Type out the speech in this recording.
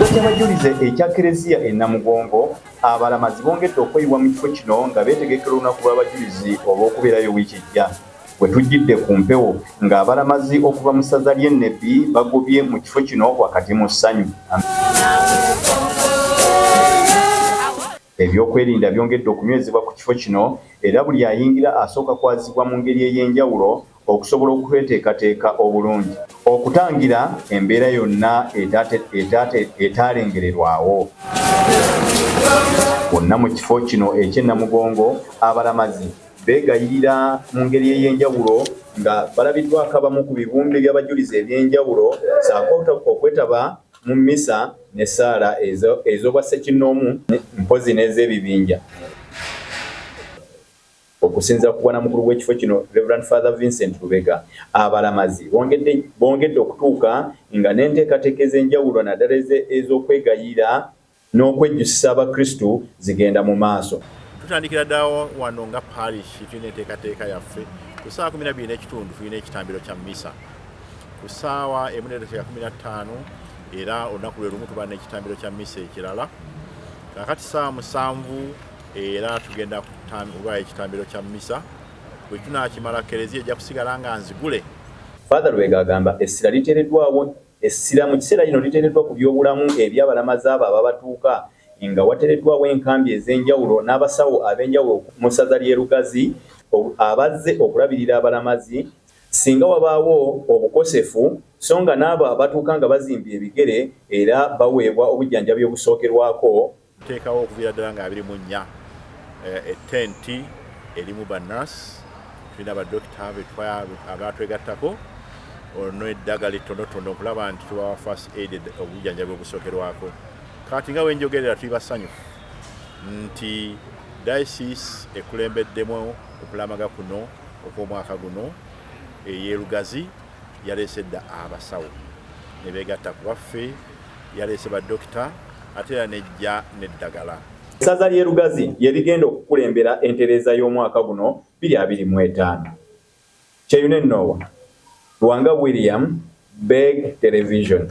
Ky'abajulize ekya Kereziya e Namugongo abalamazi bongedde okweyiwa mu kifo kino nga beetegekera olunaku lw'abajulizi olw'okubeerayo wiiki ejja. Bwe tujjidde ku mpewo ng'abalamazi okuva mu ssaza ly'e Nebbi bagobye mu kifo kino wakati mu ssanyu. Ebyokwerinda byongedde okunywezebwa ku kifo kino era buli ayingira asooka kwazibwa mu ngeri ey'enjawulo okusobola okweteekateeka obulungi okutangira embeera yonna etaalengererwawo. Bonna mu kifo kino eky'e Namugongo abalamazi beegayirira mu ngeri ey'enjawulo nga balabiddwako abamu ku bibumbe by'abajulizi eby'enjawulo ssaako okwetaba mu mmisa n'essaala ez'obwa Ssekinnoomu mpozi n'ez'ebibinja. Okusinziira ku bwanamukulu w'ekifo kino Reverend Father Vincent Lubega, abalamazi bongedde okutuuka nga n'enteekateeka ez'enjawulo naddala ez'okwegayirira n'okwejjusisa abakristu zigenda mu maaso. Tutandikira ddala wano nga parish tulina enteekateeka yaffe ku ssaawa 12:30 tulina ekitambiro kya mmisa, ku ssaawa 1:15 era olunaku lwe lumu tuba n'ekitambiro kya mmisa ekirala, kakati ssaawa 7 era tugenda kuba ekitambiro kya mmisa. Bwe tunaakimala Kereziya ejja kusigala nga nzigule. Father Lubega agamba essira liteereddwawo, essira mu kiseera kino liteereddwa ku by'obulamu eby'abalamazi abo ababatuuka nga wateereddwawo enkambi ez'enjawulo n'abasawo ab'enjawulo mu ssaza ly'e Lugazi abazze okulabirira abalamazi singa wabaawo obukosefu, so nga n'abo abatuuka nga bazimbye ebigere era baweebwa obujjanjabi obusookerwako. Tuteekawo okuviira ddala nga 24 ettenti erimu bannasi, tulina badokita abatwegattako ono eddagala ettonotono okulaba nti tubawa first aid obujjanjabi obusookerwako. Kati nga wenjogerera tuli basanyufu nti diocese ekulembeddemu okulamaga kuno okw'omwaka guno ey'e Lugazi yaleese dda abasawo ne beegatta ku baffe, yaleese badokita ate era nejja n'eddagala. Essaza ly'e Lugazi lye ligenda okukulembera entereeza y'omwaka guno 2025. Kyeyune Noah, Luwanga William, Beg Television.